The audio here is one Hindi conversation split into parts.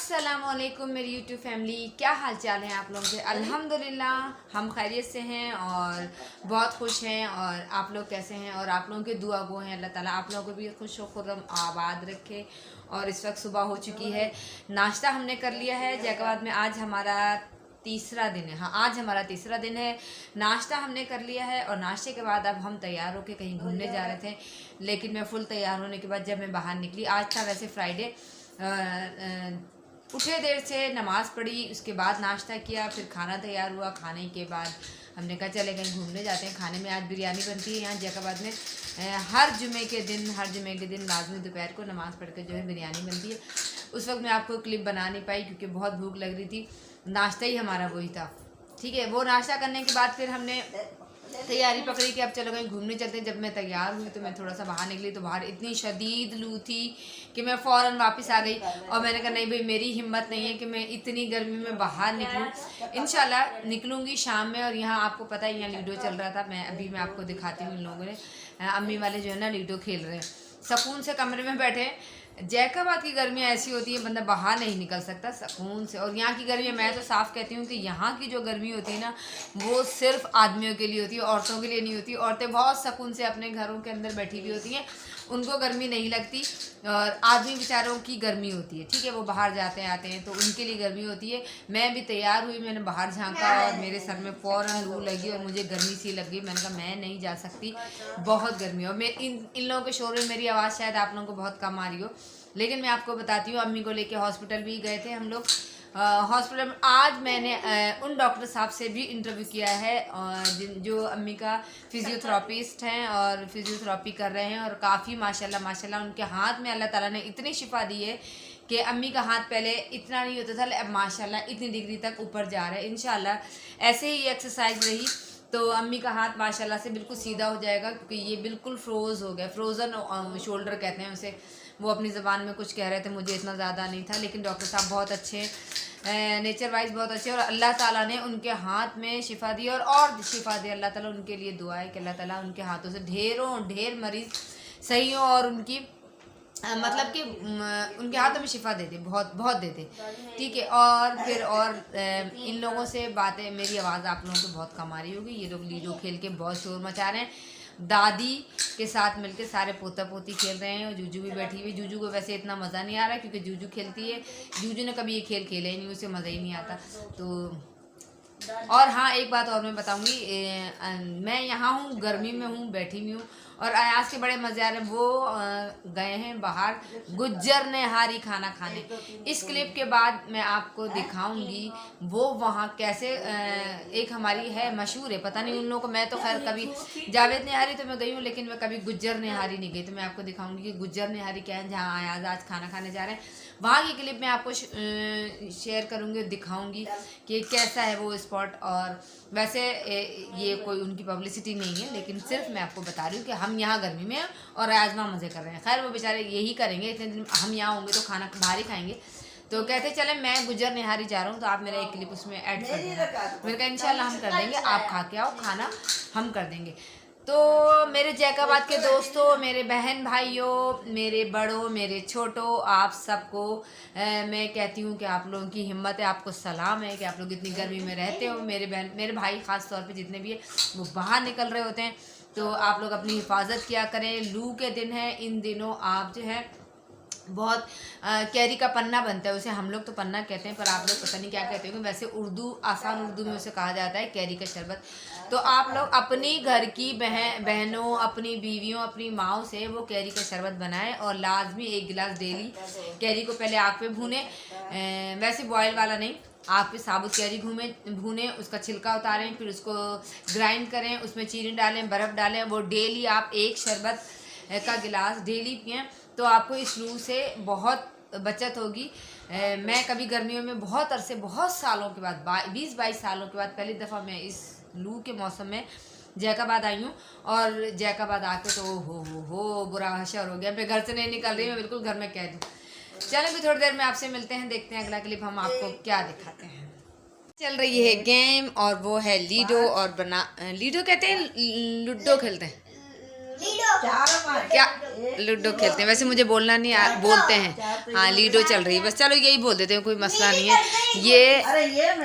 अस्सलामुअलैकुम मेरी यूट्यूब फैमिली, क्या हाल चाल है आप लोगों के। अल्हम्दुलिल्लाह हम खैरियत से हैं और बहुत खुश हैं। और आप लोग कैसे हैं? और आप लोगों की दुआ गो हैं, अल्लाह ताला आप लोगों को भी खुश व खुर्रम आबाद रखे। और इस वक्त सुबह हो चुकी है, नाश्ता हमने कर लिया है जैकाबाद में। आज हमारा तीसरा दिन है। हाँ, आज हमारा तीसरा दिन है। नाश्ता हमने कर लिया है और नाश्ते के बाद अब हम तैयार होकर कहीं घूमने जा रहे थे। लेकिन मैं फुल तैयार होने के बाद जब मैं बाहर निकली, आज था वैसे फ्राइडे, उठे देर से नमाज़ पढ़ी, उसके बाद नाश्ता किया, फिर खाना तैयार हुआ। खाने के बाद हमने कहा चले कहीं घूमने जाते हैं। खाने में आज बिरयानी बनती है यहाँ जैकाबाद में। हर जुमे के दिन लाजमी दोपहर को नमाज़ पढ़ के जो है बिरयानी बनती है। उस वक्त मैं आपको क्लिप बना नहीं पाई क्योंकि बहुत भूख लग रही थी। नाश्ता ही हमारा वही था, ठीक है। वो नाश्ता करने के बाद फिर हमने तैयारी पकड़ी कि अब चलो कहीं घूमने चलते हैं। जब मैं तैयार हुई तो मैं थोड़ा सा बाहर निकली तो बाहर इतनी शदीद लू थी कि मैं फ़ौरन वापस आ गई। और मैंने कहा नहीं भाई, मेरी हिम्मत नहीं है कि मैं इतनी गर्मी में बाहर निकलूँ। इंशाल्लाह निकलूँगी शाम में। और यहाँ आपको पता है यहाँ लूडो चल रहा था। मैं आपको दिखाती हूँ। इन लोगों ने अम्मी वाले जो है ना लूडो खेल रहे हैं, सुकून से कमरे में बैठे। जैकाबाद की गर्मियाँ ऐसी होती है, बंदा बाहर नहीं निकल सकता सुकून से। और यहाँ की गर्मी, मैं तो साफ कहती हूँ कि यहाँ की जो गर्मी होती है ना, वो सिर्फ आदमियों के लिए होती है, औरतों के लिए नहीं होती। औरतें बहुत सुकून से अपने घरों के अंदर बैठी हुई होती हैं, उनको गर्मी नहीं लगती। और आदमी बेचारों की गर्मी होती है, ठीक है, वो बाहर जाते हैं आते हैं तो उनके लिए गर्मी होती है। मैं भी तैयार हुई, मैंने बाहर झांका और मेरे सर में फ़ौरन लू लगी और मुझे गर्मी सी लग गई। मैंने कहा मैं नहीं जा सकती, बहुत गर्मी। और मैं इन लोगों के शोर में मेरी आवाज़ शायद आप लोगों को बहुत कम आ रही हो, लेकिन मैं आपको बताती हूँ। अम्मी को लेके हॉस्पिटल भी गए थे हम लोग। हॉस्पिटल में आज मैंने उन डॉक्टर साहब से भी इंटरव्यू किया है जो अम्मी का फिजियोथेरापिस्ट हैं और फिजियोथेरापी कर रहे हैं। और काफ़ी माशाल्लाह उनके हाथ में अल्लाह ताला ने इतनी शिफा दी है कि अम्मी का हाथ पहले इतना नहीं होता था, अब माशाल्लाह इतनी डिग्री तक ऊपर जा रहा है। इंशाल्लाह ऐसे ही एक्सरसाइज रही तो अम्मी का हाथ माशाल्लाह से बिल्कुल सीधा हो जाएगा, क्योंकि ये बिल्कुल फ्रोज हो गया। फ्रोज़न शोल्डर कहते हैं उसे। वो अपनी ज़बान में कुछ कह रहे थे, मुझे इतना ज़्यादा नहीं था, लेकिन डॉक्टर साहब बहुत अच्छे, नेचर वाइज बहुत अच्छे। और अल्लाह ताला ने उनके हाथ में शिफा दी और शिफा दे। अल्लाह ताला उनके लिए दुआ है कि अल्लाह ताला उनके हाथों से ढेर मरीज़ सही हो और उनकी मतलब कि उनके हाथों में शिफा दे दे, बहुत दे दे, ठीक है। और फिर इन लोगों से बातें, मेरी आवाज़ आप लोगों को बहुत कम आ रही होगी। ये लोग लीडो खेल के बहुत शोर मचा रहे हैं। दादी के साथ मिलके सारे पोता पोती खेल रहे हैं और जूजू भी बैठी हुई। जूजू को वैसे इतना मज़ा नहीं आ रहा क्योंकि जूजू खेलती है, जूजू ने कभी ये खेल खेला ही नहीं, उसे मज़ा ही नहीं आता। तो और हाँ, एक बात और मैं बताऊंगी, मैं यहाँ हूँ, गर्मी में हूँ, बैठी हुई हूँ। और अयाज के बड़े मज़े आ रहे हैं। वो गए हैं बाहर गुज्जर नेहारी खाना खाने। इस क्लिप के बाद मैं आपको दिखाऊंगी वो वहाँ कैसे, एक हमारी है मशहूर है, पता नहीं उन लोगों को, मैं तो खैर कभी जावेद नेहारी तो मैं गई हूँ, लेकिन मैं कभी गुज्जर नेहारी नहीं गई। तो मैं आपको दिखाऊंगी कि गुज्जर नेहारी क्या है, जहाँ अयाज आज खाना खाने जा रहे हैं। वहाँ की क्लिप मैं आपको शेयर करूँगी, दिखाऊंगी कि कैसा है वो स्पॉट। और वैसे ये कोई उनकी पब्लिसिटी नहीं है, लेकिन सिर्फ मैं आपको बता रही हूँ कि हम यहाँ गर्मी में और आजमा मज़े कर रहे हैं। खैर वो बेचारे यही करेंगे, इतने दिन हम यहाँ होंगे तो खाना बाहर ही खाएंगे। तो कहते चले मैं गुज्जर नेहारी जा रहा हूँ, तो आप मेरा एक क्लिप उसमें ऐड कर देना। मैंने कहा इंशाल्लाह हम कर देंगे, आप खा के आओ, खाना हम कर देंगे। तो मेरे जैकाबाद के दोस्तों, मेरे बहन भाइयों, मेरे बड़ों, मेरे छोटों, आप सबको मैं कहती हूँ कि आप लोगों की हिम्मत है, आपको सलाम है कि आप लोग इतनी गर्मी में रहते हो। मेरे भाई ख़ास तौर पे जितने भी है वो बाहर निकल रहे होते हैं, तो आप लोग अपनी हिफाजत किया करें। लू के दिन है, इन दिनों आप जो है बहुत कैरी का पन्ना बनता है, उसे हम लोग तो पन्ना कहते हैं, पर आप लोग पता नहीं क्या कहते हो। वैसे आसान उर्दू में उसे कहा जाता है कैरी का शरबत। तो आप लोग अपनी घर की बहनों, अपनी बीवियों, अपनी माओ से वो कैरी का शरबत बनाएं और लाजमी 1 गिलास डेली कैरी को पहले आग पे भूने, वैसे बॉयल वाला नहीं, आग पे साबुत कैरी भूने, उसका छिलका उतारें, फिर उसको ग्राइंड करें, उसमें चीनी डालें, बर्फ़ डालें। वो डेली आप 1 शरबत का गिलास डेली पिएं तो आपको इस लू से बहुत बचत होगी। मैं कभी गर्मियों में बहुत सालों के बाद, 20-22 सालों के बाद पहली दफ़ा मैं इस लू के मौसम में जैकाबाद आई हूँ। और जैकाबाद आके तो हो बुरा हशर हो गया। मैं घर से नहीं निकल रही, मैं बिल्कुल घर में कैद हूँ। चलें भी थोड़ी देर में आपसे मिलते हैं, देखते हैं अगला क्लिप हम आपको क्या दिखाते हैं। चल रही है गेम और वो है लीडो। और लीडो कहते हैं, लूडो खेलते हैं, क्या लूडो खेलते हैं? वैसे मुझे बोलना नहीं बोलते हैं। हाँ लूडो चल रही है बस, चलो यही बोल देते हैं, कोई मसला नहीं है।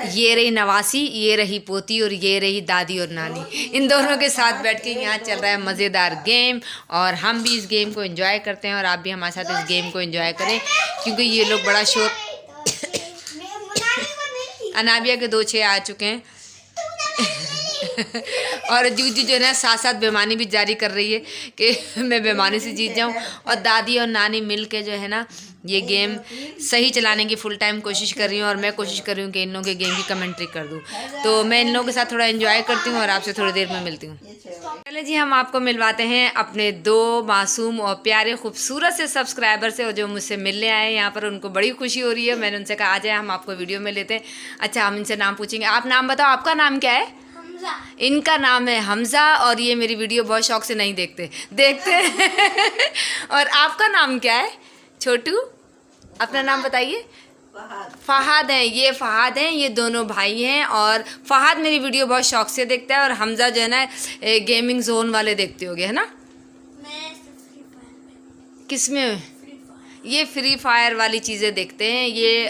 ये रही नवासी, ये रही पोती और ये रही दादी और नानी। इन दोनों के साथ बैठ के यहाँ चल रहा है मज़ेदार गेम, और हम भी इस गेम को एंजॉय करते हैं और आप भी हमारे साथ इस गेम को एंजॉय करें, क्योंकि ये लोग बड़ा शोर। अनाबिया के 2-6 आ चुके हैं और जूजी जो है ना साथ साथ बेमानी भी जारी कर रही है कि मैं बेमानी से जीत जाऊं, और दादी और नानी मिल के जो है ना ये गेम सही चलाने की फुल टाइम कोशिश कर रही हूँ, और मैं कोशिश कर रही हूँ कि इन लोगों के गेम की कमेंट्री कर दूँ। तो मैं इन लोगों के साथ थोड़ा एंजॉय करती हूँ और आपसे थोड़ी देर में मिलती हूँ। चलिए जी, हम आपको मिलवाते हैं अपने 2 मासूम और प्यारे खूबसूरत से सब्सक्राइबर से, और जो मुझसे मिलने आए यहाँ पर, उनको बड़ी खुशी हो रही है। मैंने उनसे कहा आ जाए हम आपको वीडियो में लेते हैं। अच्छा, हम इनसे नाम पूछेंगे। आप नाम बताओ, आपका नाम क्या है? इनका नाम है हमजा, और ये मेरी वीडियो बहुत शौक से नहीं देखते और आपका नाम क्या है? छोटू, अपना नाम बताइए। फहाद है, ये फहाद हैं, ये दोनों भाई हैं, और फहाद मेरी वीडियो बहुत शौक से देखता है, और हमजा जो है ना गेमिंग जोन वाले देखते होगे, है ना? किस में? ये फ्री फायर वाली चीज़ें देखते हैं, ये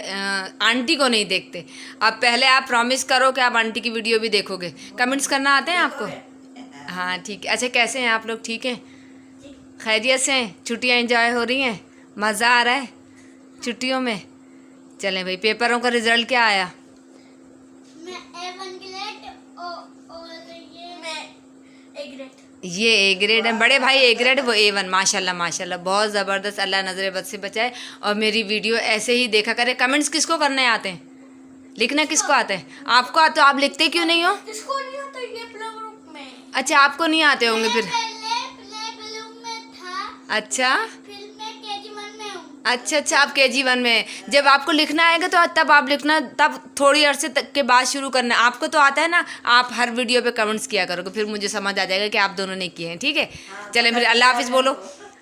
आंटी को नहीं देखते। अब पहले आप प्रॉमिस करो कि आप आंटी की वीडियो भी देखोगे। कमेंट्स करना आते हैं आपको? हाँ ठीक है। अच्छा, कैसे हैं आप लोग? ठीक हैं, खैरियत से हैं? छुट्टियाँ एंजॉय हो रही हैं? मज़ा आ रहा है छुट्टियों में? चलें भाई, पेपरों का रिज़ल्ट क्या आया? ये ए ग्रेड है, बड़े भाई ए ग्रेड, वो A1। माशाल्लाह माशाल्लाह, बहुत ज़बरदस्त। अल्लाह नज़र बद से बचाए, और मेरी वीडियो ऐसे ही देखा करे। कमेंट्स किसको करने आते हैं? लिखना किसको आता है? आपको आता, तो आप लिखते क्यों नहीं हो? किसको नहीं आता ये प्ले ग्रुप में? अच्छा, आपको नहीं आते होंगे फिर। अच्छा अच्छा, आप KG1 में। जब आपको लिखना आएगा तो तब आप लिखना, तब थोड़ी अरसे तक के बाद शुरू करना। आपको तो आता है ना, आप हर वीडियो पे कमेंट्स किया करोगे, फिर मुझे समझ आ जाएगा कि आप दोनों ने किए हैं। ठीक है, चलें फिर, अल्लाह हाफिज़ बोलो।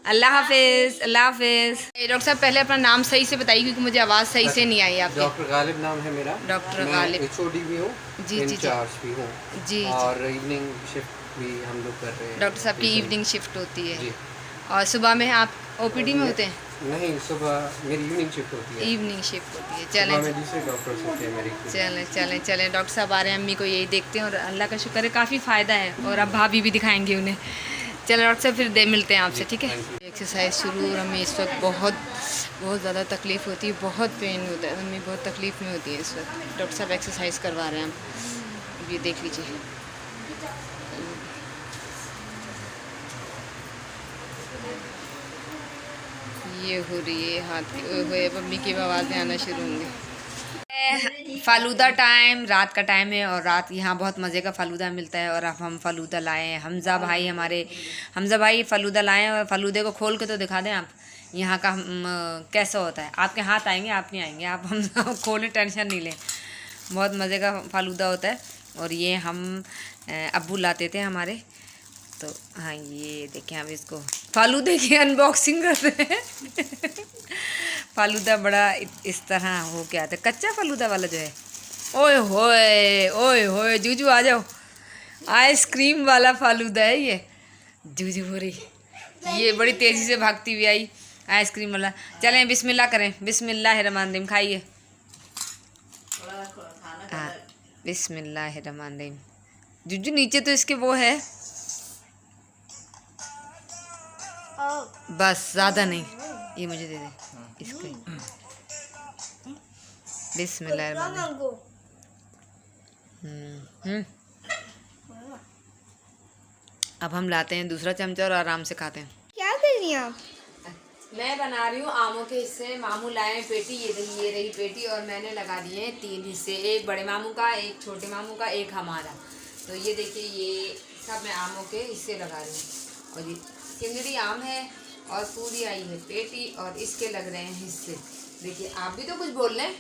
अल्लाह हाफिज़, अल्लाह हाफिज़। डॉक्टर साहब, पहले अपना नाम सही से बताइए, क्योंकि मुझे आवाज़ सही से नहीं आई आपकी। डॉक्टर गालिब नाम है मेरा। डॉक्टर गालिब, HOD भी हूँ, जी जी इंचार्ज भी हूँ जी, और इवनिंग शिफ्ट भी हम लोग कर रहे हैं। डॉक्टर साहब की इवनिंग शिफ्ट होती है जी। और सुबह में आप OPD में होते हैं? नहीं, सुबह मेरी इवनिंग शिफ्ट होती है। इवनिंग शिफ्ट होती है। सुबह में दूसरे डॉक्टर्स होते हैं मेरे। चलें डॉक्टर साहब आ रहे हैं, अम्मी को यही देखते हैं, और अल्लाह का शुक्र है काफ़ी फ़ायदा है, और अब भाभी भी दिखाएंगे उन्हें। चलो डॉक्टर साहब, फिर मिलते हैं आपसे, ठीक है? एक्सरसाइज शुरू, और हमें इस वक्त बहुत ज़्यादा तकलीफ़ होती है, बहुत पेन होता है, हमें बहुत तकलीफ़ में होती है इस वक्त। डॉक्टर साहब एक्सरसाइज करवा रहे हैं हम, ये देख लीजिए। ये हो रही है हाथ की, हुए मम्मी की आवाज़ें आना शुरू होंगी। फालूदा टाइम, रात का टाइम है, और रात यहाँ बहुत मज़े का फ़ालूदा मिलता है, और अब हम फ़ालूदा लाए हैं। हमज़ा भाई, हमारे हमज़ा भाई फ़ालूदा लाए हैं, और फ़ालूदे को खोल के तो दिखा दें आप यहाँ का कैसा होता है। आपके हाथ आएंगे, आप नहीं आएंगे, आप हम खोलें, टेंशन नहीं लें। बहुत मज़े का फ़ालूदा होता है, और ये हम अब्बू लाते थे हमारे। तो हाँ, ये देखें, हम इसको फालूदे की अनबॉक्सिंग करते हैं। फालूदा बड़ा इस तरह हो के आता है, कच्चा फालूदा वाला जो है। ओए होए जूजू आ जाओ, आइसक्रीम वाला फालूदा है ये। जूजू हो रही, ये बड़ी तेज़ी से भागती हुई आई आइसक्रीम वाला। चलें बिस्मिल्लाह करें, बिस्मिल्लाहिर्रहमानिर्रहीम, खाइए। हाँ, बिस्मिल्लाहिर्रहमानिर्रहीम। जूजू नीचे तो इसके वो है, बस ज़्यादा नहीं, ये मुझे दे दे इसके। बिस्मिल्लाहिर्रहमानिर्रहीम। अब हम लाते हैं दूसरा चमचा और आराम से खाते हैं। क्या कर रही हैं आप? मैं बना रही हूँ आमों के हिस्से। मामू लाए हैं पेटी, ये रही पेटी, और मैंने लगा दिए हैं 3 हिस्से, एक बड़े मामू का, एक छोटे मामू का, एक हमारा। तो ये देखिए, ये सब मैं आमों के हिस्से लगा रही हूँ, और ये किंगड़ी आम है, और पूरी आई है पेटी, और इसके लग रहे हैं हिस्से। देखिए, आप भी तो कुछ बोल रहे हैं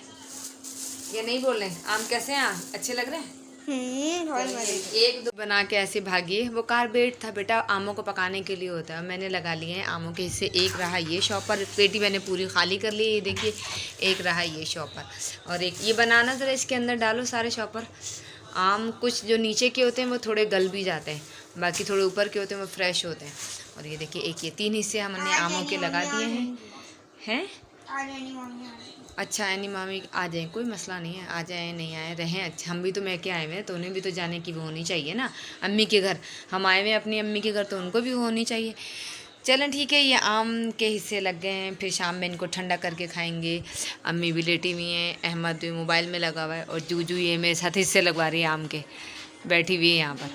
या नहीं बोल रहे हैं? आम कैसे हैं? अच्छे लग रहे हैं? एक दो बना के ऐसे भागिए। वो कार्बेट था बेटा, आमों को पकाने के लिए होता है। मैंने लगा लिए हैं आमों के हिस्से। एक रहा ये शॉपर, पेटी मैंने पूरी खाली कर ली। ये देखिए, एक रहा ये शॉपर, और एक ये बनाना ज़रा इसके अंदर डालो सारे शॉपर। आम कुछ जो नीचे के होते हैं वो थोड़े गल भी जाते हैं, बाकी थोड़े ऊपर के होते हैं वो फ्रेश होते हैं। और ये देखिए एक ये 3 हिस्से हमने आमों के लगा दिए हैं। अच्छा एनी मामी आ जाए, कोई मसला नहीं है, आ जाए नहीं आए रहें। अच्छा हम भी तो मैं क्या आए हुए हैं, तो उन्हें भी तो जाने की वो होनी चाहिए ना, अम्मी के घर। हम आए हुए अपनी अम्मी के घर, तो उनको भी वो होनी चाहिए। चलें ठीक है, ये आम के हिस्से लग गए हैं, फिर शाम में इनको ठंडा करके खाएंगे। अम्मी भी लेटी हुई हैं, अहमद भी मोबाइल में लगा हुआ है, और जूजू ये मेरे साथ हिस्से लगवा रही है आम के, बैठी हुई है यहाँ पर।